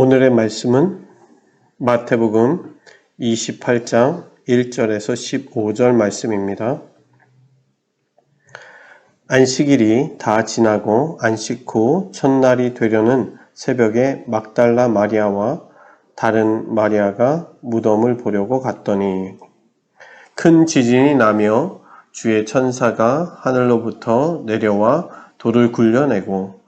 오늘의 말씀은 마태복음 28장 1절에서 15절 말씀입니다. 안식일이 다 지나고 안식 후 첫날이 되려는 새벽에 막달라 마리아와 다른 마리아가 무덤을 보려고 갔더니 큰 지진이 나며 주의 천사가 하늘로부터 내려와 돌을 굴려내고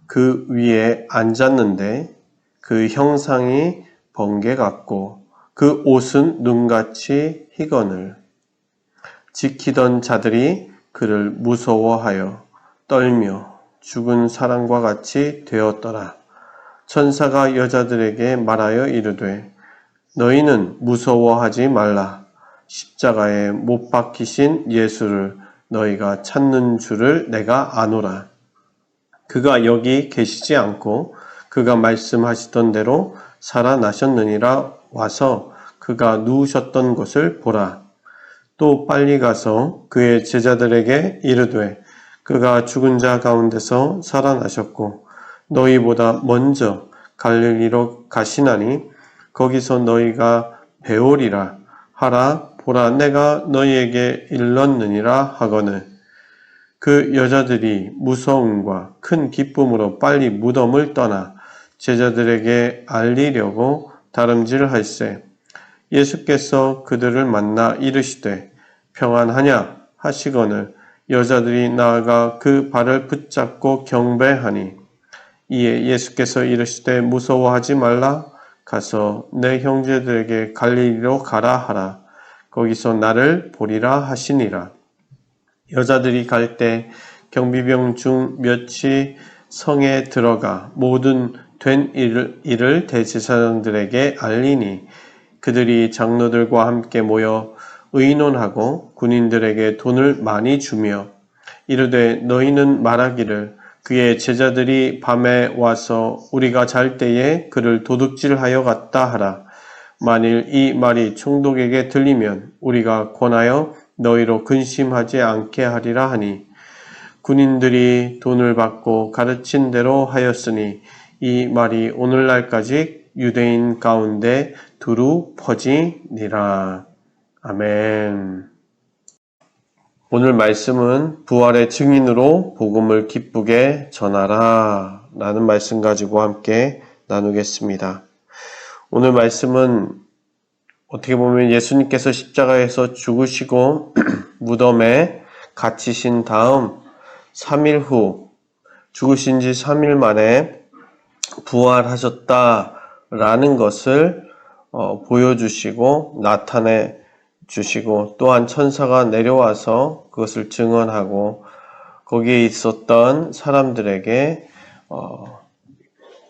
그 위에 앉았는데 그 형상이 번개 같고 그 옷은 눈같이 희거늘. 지키던 자들이 그를 무서워하여 떨며 죽은 사람과 같이 되었더라. 천사가 여자들에게 말하여 이르되 너희는 무서워하지 말라. 십자가에 못 박히신 예수를 너희가 찾는 줄을 내가 아노라. 그가 여기 계시지 않고 그가 말씀하시던 대로 살아나셨느니라. 와서 그가 누우셨던 곳을 보라. 또 빨리 가서 그의 제자들에게 이르되 그가 죽은 자 가운데서 살아나셨고 너희보다 먼저 갈릴리로 가시나니 거기서 너희가 배우리라 하라. 보라, 내가 너희에게 일렀느니라 하거늘. 그 여자들이 무서움과 큰 기쁨으로 빨리 무덤을 떠나 제자들에게 알리려고 다름질할세. 예수께서 그들을 만나 이르시되 평안하냐 하시거늘 여자들이 나아가 그 발을 붙잡고 경배하니 이에 예수께서 이르시되 무서워하지 말라. 가서 내 형제들에게 갈릴리로 가라 하라. 거기서 나를 보리라 하시니라. 여자들이 갈 때 경비병 중 몇이 성에 들어가 모든 된 일을 대제사장들에게 알리니 그들이 장로들과 함께 모여 의논하고 군인들에게 돈을 많이 주며 이르되 너희는 말하기를 그의 제자들이 밤에 와서 우리가 잘 때에 그를 도둑질하여 갔다 하라. 만일 이 말이 총독에게 들리면 우리가 권하여 너희로 근심하지 않게 하리라 하니 군인들이 돈을 받고 가르친 대로 하였으니 이 말이 오늘날까지 유대인 가운데 두루 퍼지니라. 아멘. 오늘 말씀은 부활의 증인으로 복음을 기쁘게 전하라 라는 말씀 가지고 함께 나누겠습니다. 오늘 말씀은 어떻게 보면 예수님께서 십자가에서 죽으시고 무덤에 갇히신 다음 3일 후 죽으신 지 3일 만에 부활하셨다라는 것을 보여주시고 나타내 주시고 또한 천사가 내려와서 그것을 증언하고 거기에 있었던 사람들에게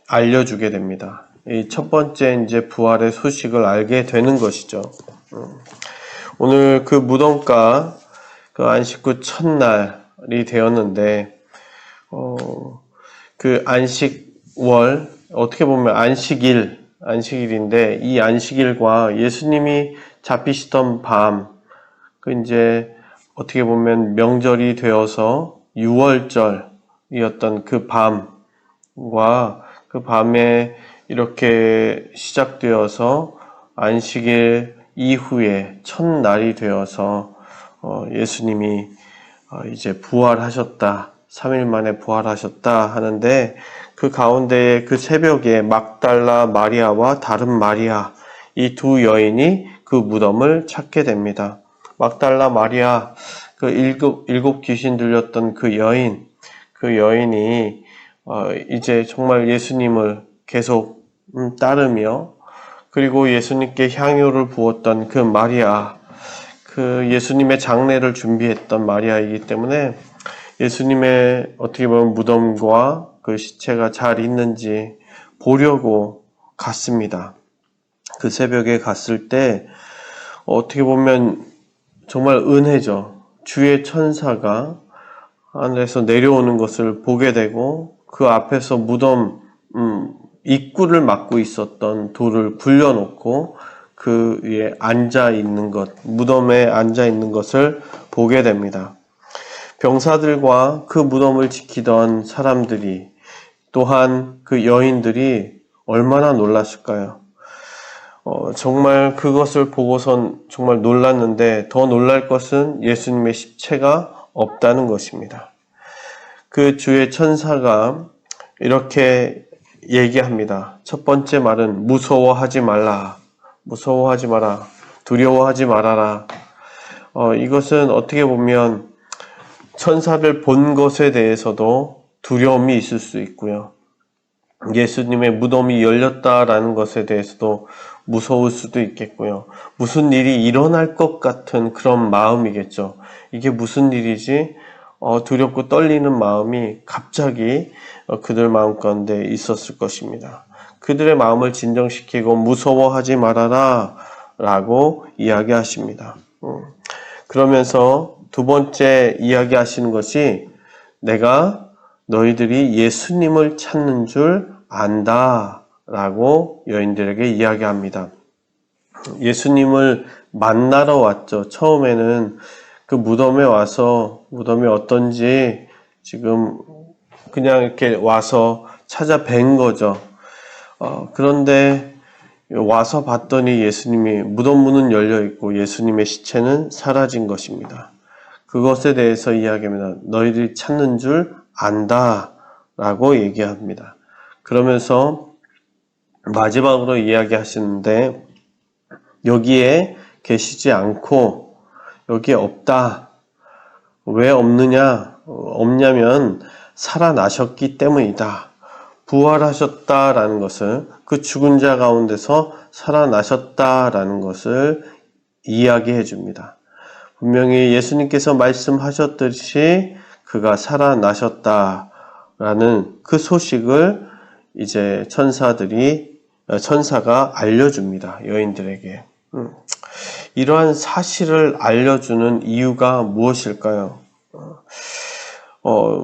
알려주게 됩니다. 이 첫 번째 이제 부활의 소식을 알게 되는 것이죠. 오늘 그 무덤가 그 안식 후 첫날이 되었는데 그 안식월 어떻게 보면 안식일인데 이 안식일과 예수님이 잡히시던 밤 그 이제 어떻게 보면 명절이 되어서 유월절이었던 그 밤과 그 밤에 이렇게 시작되어서 안식일 이후에 첫날이 되어서 예수님이 이제 부활하셨다. 3일 만에 부활하셨다 하는데 그 가운데에 그 새벽에 막달라 마리아와 다른 마리아 이 두 여인이 그 무덤을 찾게 됩니다. 막달라 마리아 그 일곱 귀신 들렸던 그 여인이 이제 정말 예수님을 계속 따르며 그리고 예수님께 향유를 부었던 그 마리아 그 예수님의 장례를 준비했던 마리아이기 때문에 예수님의 어떻게 보면 무덤과 그 시체가 잘 있는지 보려고 갔습니다. 그 새벽에 갔을 때 어떻게 보면 정말 은혜죠. 주의 천사가 하늘에서 내려오는 것을 보게 되고 그 앞에서 무덤 입구를 막고 있었던 돌을 굴려놓고 그 위에 앉아 있는 것, 무덤에 앉아 있는 것을 보게 됩니다. 병사들과 그 무덤을 지키던 사람들이 또한 그 여인들이 얼마나 놀랐을까요? 정말 그것을 보고선 정말 놀랐는데 더 놀랄 것은 예수님의 십체가 없다는 것입니다. 그 주의 천사가 이렇게 얘기합니다. 첫 번째 말은 무서워하지 말라. 무서워하지 마라. 두려워하지 말아라. 이것은 어떻게 보면 천사를 본 것에 대해서도 두려움이 있을 수 있고요. 예수님의 무덤이 열렸다라는 것에 대해서도 무서울 수도 있겠고요. 무슨 일이 일어날 것 같은 그런 마음이겠죠. 이게 무슨 일이지? 두렵고 떨리는 마음이 갑자기 그들 마음 가운데 있었을 것입니다. 그들의 마음을 진정시키고 무서워하지 말아라 라고 이야기하십니다. 그러면서 두 번째 이야기하시는 것이 내가 너희들이 예수님을 찾는 줄 안다 라고 여인들에게 이야기합니다. 예수님을 만나러 왔죠. 처음에는 그 무덤에 와서 무덤이 어떤지 지금 그냥 이렇게 와서 찾아뵌 거죠. 그런데 와서 봤더니 예수님이 무덤 문은 열려 있고 예수님의 시체는 사라진 것입니다. 그것에 대해서 이야기합니다. 너희들이 찾는 줄 안다 라고 얘기합니다. 그러면서 마지막으로 이야기하시는데 여기에 계시지 않고 여기에 없다. 왜 없냐면 살아나셨기 때문이다. 부활하셨다라는 것을 그 죽은 자 가운데서 살아나셨다라는 것을 이야기해 줍니다. 분명히 예수님께서 말씀하셨듯이 그가 살아나셨다라는 그 소식을 이제 천사가 알려줍니다. 여인들에게. 이러한 사실을 알려주는 이유가 무엇일까요?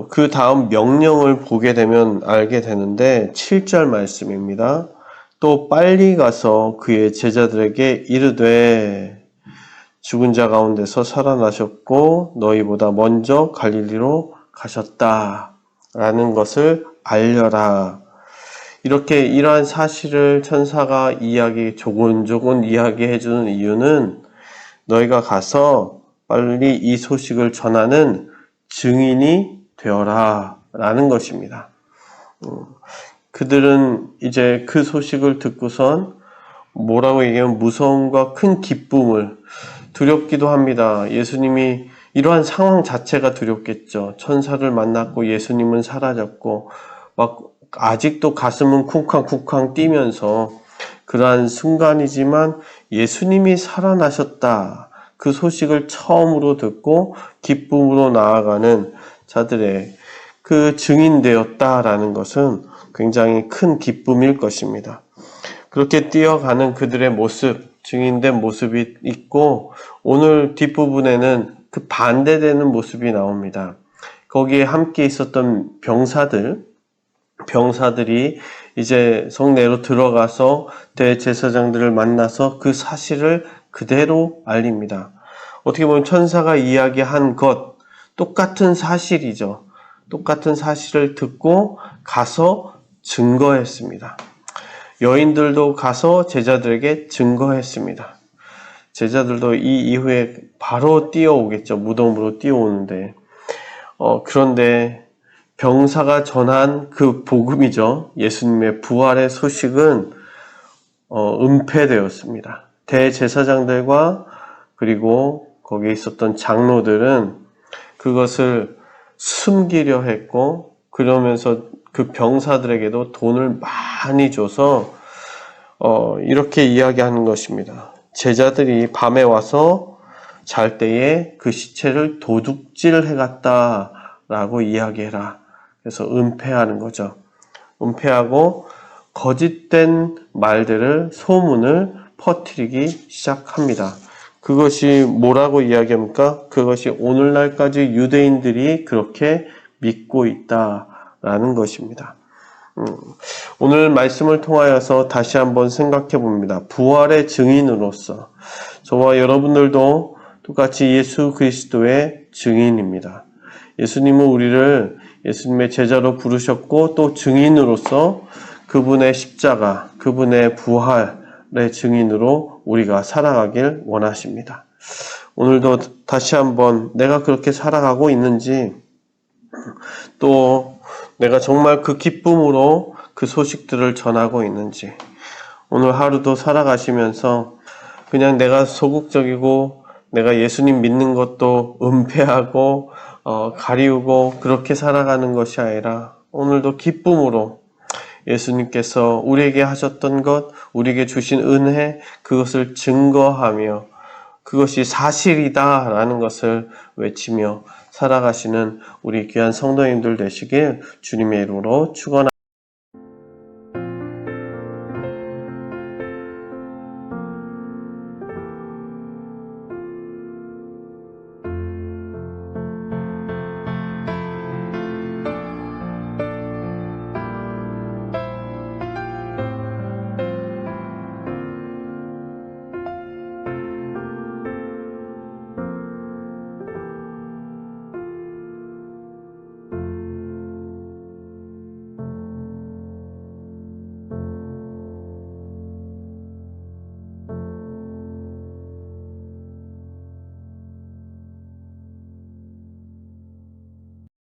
그 다음 명령을 보게 되면 알게 되는데 7절 말씀입니다. 또 빨리 가서 그의 제자들에게 이르되 죽은 자 가운데서 살아나셨고 너희보다 먼저 갈릴리로 가셨다라는 것을 알려라. 이렇게 이러한 사실을 천사가 조곤조곤 이야기해 주는 이유는 너희가 가서 빨리 이 소식을 전하는 증인이 되어라 라는 것입니다. 그들은 이제 그 소식을 듣고선 뭐라고 얘기하면 무서움과 큰 기쁨을 두렵기도 합니다. 예수님이 이러한 상황 자체가 두렵겠죠. 천사를 만났고 예수님은 사라졌고 막 아직도 가슴은 쿵쾅쿵쾅 뛰면서 그러한 순간이지만 예수님이 살아나셨다. 그 소식을 처음으로 듣고 기쁨으로 나아가는 자들의 그 증인되었다라는 것은 굉장히 큰 기쁨일 것입니다. 그렇게 뛰어가는 그들의 모습, 증인된 모습이 있고 오늘 뒷부분에는 그 반대되는 모습이 나옵니다. 거기에 함께 있었던 병사들이 이제 성내로 들어가서 대제사장들을 만나서 그 사실을 그대로 알립니다. 어떻게 보면 천사가 이야기한 것, 똑같은 사실이죠. 똑같은 사실을 듣고 가서 증거했습니다. 여인들도 가서 제자들에게 증거했습니다. 제자들도 이 이후에 바로 뛰어오겠죠. 무덤으로 뛰어오는데. 그런데 병사가 전한 그 복음이죠. 예수님의 부활의 소식은 은폐되었습니다. 대제사장들과 그리고 거기에 있었던 장로들은 그것을 숨기려 했고 그러면서 그 병사들에게도 돈을 많이 줘서 이렇게 이야기하는 것입니다. 제자들이 밤에 와서 잘 때에 그 시체를 도둑질해 갔다라고 이야기해라. 그래서 은폐하는 거죠. 은폐하고 거짓된 말들을 소문을 퍼뜨리기 시작합니다. 그것이 뭐라고 이야기합니까? 그것이 오늘날까지 유대인들이 그렇게 믿고 있다라는 것입니다. 오늘 말씀을 통하여서 다시 한번 생각해 봅니다. 부활의 증인으로서 저와 여러분들도 똑같이 예수 그리스도의 증인입니다. 예수님은 우리를 예수님의 제자로 부르셨고 또 증인으로서 그분의 십자가, 그분의 부활의 증인으로 우리가 살아가길 원하십니다. 오늘도 다시 한번 내가 그렇게 살아가고 있는지, 또 내가 정말 그 기쁨으로 그 소식들을 전하고 있는지, 오늘 하루도 살아가시면서 그냥 내가 소극적이고 내가 예수님 믿는 것도 은폐하고 가리우고 그렇게 살아가는 것이 아니라 오늘도 기쁨으로 예수님께서 우리에게 하셨던 것, 우리에게 주신 은혜, 그것을 증거하며 그것이 사실이다라는 것을 외치며 살아가시는 우리 귀한 성도님들 되시길 주님의 이름으로 축원합니다.